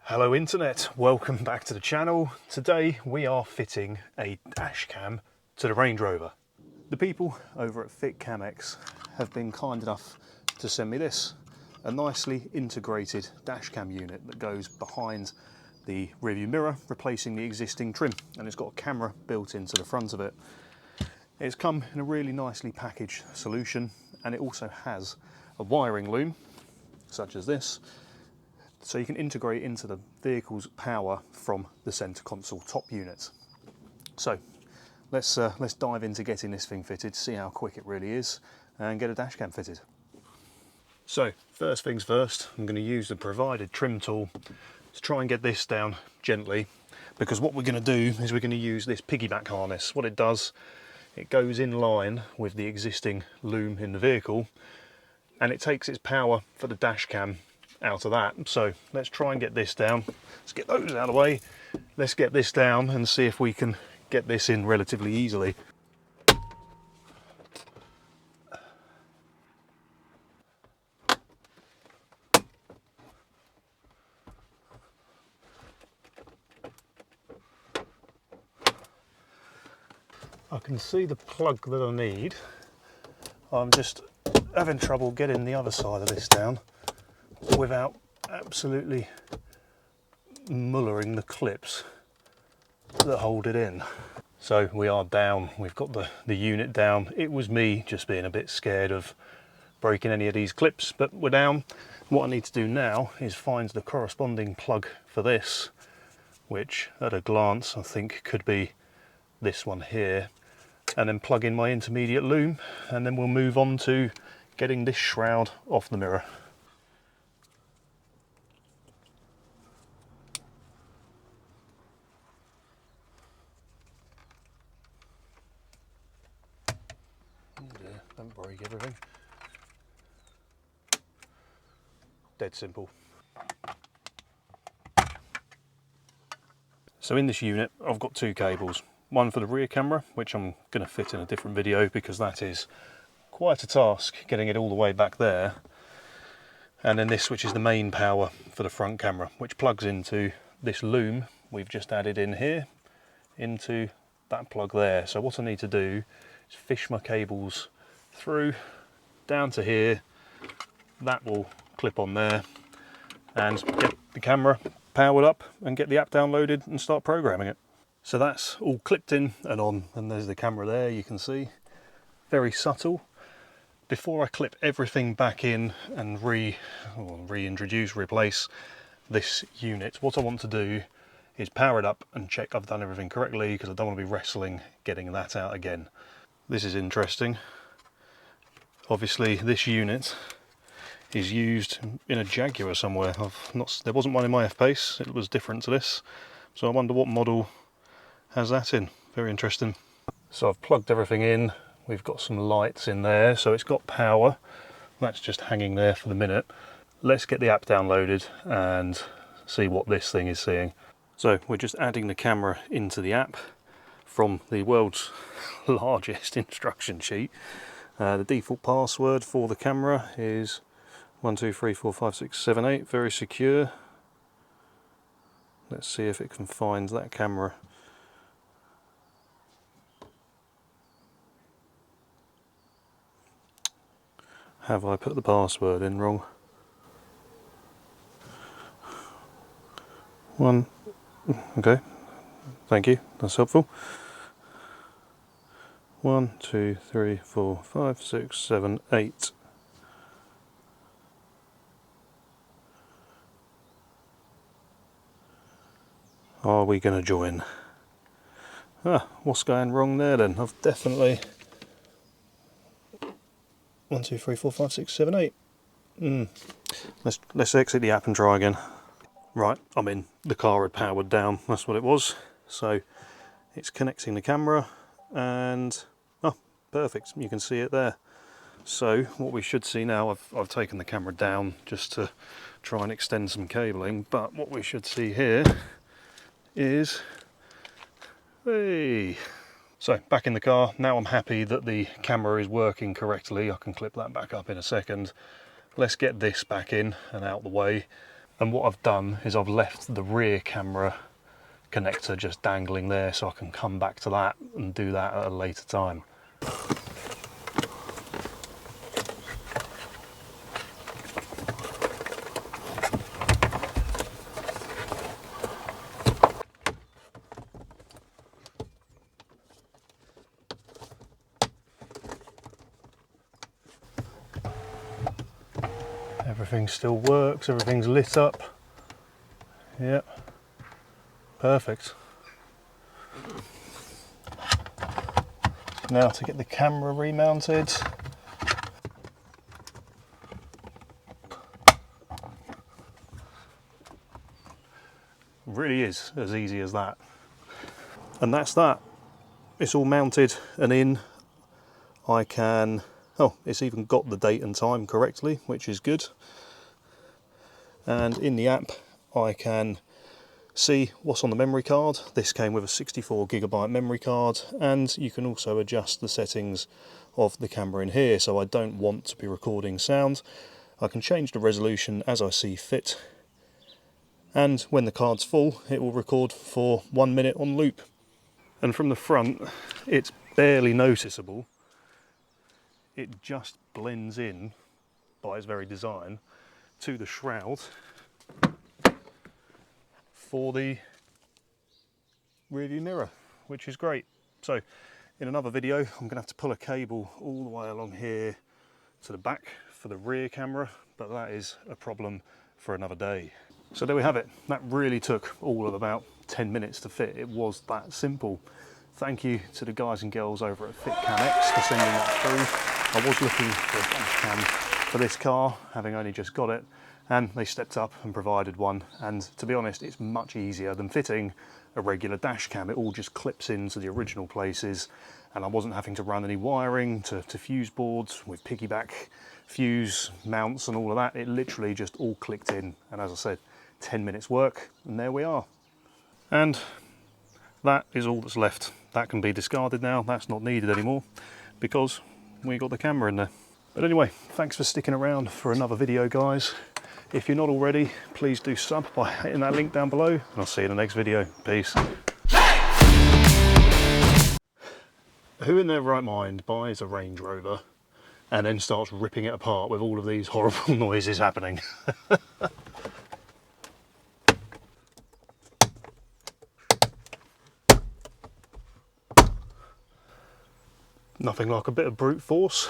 Hello internet, welcome back to the channel. Today we are fitting a dash cam to the Range Rover. The people over at FiTCAMX have been kind enough to send me this, a nicely integrated dash cam unit that goes behind the rearview mirror, replacing the existing trim, and it's got a camera built into the front of it. It's come in a really nicely packaged solution, and it also has a wiring loom such as this, so you can integrate into the vehicle's power from the centre console top unit. So let's dive into getting this thing fitted, see how quick it really is, and get a dash cam fitted. So first things first, I'm going to use the provided trim tool to try and get this down gently, because what we're going to do is we're going to use this piggyback harness. What it does, it goes in line with the existing loom in the vehicle, and it takes its power for the dash cam out of that. So let's try and get this down. Let's get those out of the way. Let's get this down and see if we can get this in relatively easily. I can see the plug that I need. I'm just having trouble getting the other side of this down without absolutely mullering the clips that hold it in. So we are down, we've got the unit down. It was me just being a bit scared of breaking any of these clips, but we're down. What I need to do now is find the corresponding plug for this, which at a glance I think could be this one here, and then plug in my intermediate loom, and then we'll move on to getting this shroud off the mirror. Don't break everything. Dead simple. So in this unit I've got two cables. One for the rear camera, which I'm going to fit in a different video because that is quite a task getting it all the way back there. And then this, which is the main power for the front camera, which plugs into this loom we've just added in here, into that plug there. So what I need to do is fish my cables through down to here. That will clip on there and get the camera powered up and get the app downloaded and start programming it. So that's all clipped in and on, and there's the camera there, you can see. Very subtle. Before I clip everything back in and replace this unit, what I want to do is power it up and check I've done everything correctly, because I don't want to be wrestling getting that out again. This is interesting. Obviously this unit is used in a Jaguar somewhere. There wasn't one in my F-Pace, it was different to this. So I wonder what model has that in. Very interesting. So I've plugged everything in. We've got some lights in there, so it's got power. That's just hanging there for the minute. Let's get the app downloaded and see what this thing is seeing. So we're just adding the camera into the app from the world's largest instruction sheet. The default password for the camera is 12345678, very secure. Let's see if it can find that camera. Have I put the password in wrong? Okay, thank you, that's helpful. 1 2 3 4 5 6 7 8. Are we going to join? What's going wrong there then? I've definitely 1 2 3 4 5 6 7 8. Let's exit the app and try again. Right, I'm in. The car had powered down, that's what it was. So it's connecting the camera and perfect, you can see it there. So what we should see now, I've taken the camera down just to try and extend some cabling, but what we should see here is, hey, so back in the car. Now I'm happy that the camera is working correctly. I can clip that back up in a second. Let's get this back in and out the way And what I've done is I've left the rear camera connector just dangling there, so I can come back to that and do that at a later time. Everything still works, everything's lit up. Yep, perfect. Now to get the camera remounted. Really is as easy as that. And that's that. It's all mounted and in. I can, oh, it's even got the date and time correctly, which is good. And in the app, I can see what's on the memory card. This came with a 64GB memory card, and you can also adjust the settings of the camera in here. So I don't want to be recording sound. I can change the resolution as I see fit. And when the card's full, it will record for 1 minute on loop. And from the front, it's barely noticeable. It just blends in by its very design to the shroud for the rearview mirror, which is great. So in another video, I'm gonna have to pull a cable all the way along here to the back for the rear camera, but that is a problem for another day. So there we have it. That really took all of about 10 minutes to fit. It was that simple. Thank you to the guys and girls over at FiTCAMX for sending that through. I was looking for a dash cam for this car, having only just got it, and they stepped up and provided one. And to be honest, it's much easier than fitting a regular dash cam. It all just clips into the original places, and I wasn't having to run any wiring to fuse boards with piggyback fuse mounts and all of that. It literally just all clicked in, and as I said, 10 minutes work, and there we are. And that is all that's left. That can be discarded now. That's not needed anymore because we got the camera in there. But anyway, thanks for sticking around for another video, guys. If you're not already, please do sub by hitting that link down below, and I'll see you in the next video. Peace. Who in their right mind buys a Range Rover and then starts ripping it apart with all of these horrible noises happening? Nothing like a bit of brute force.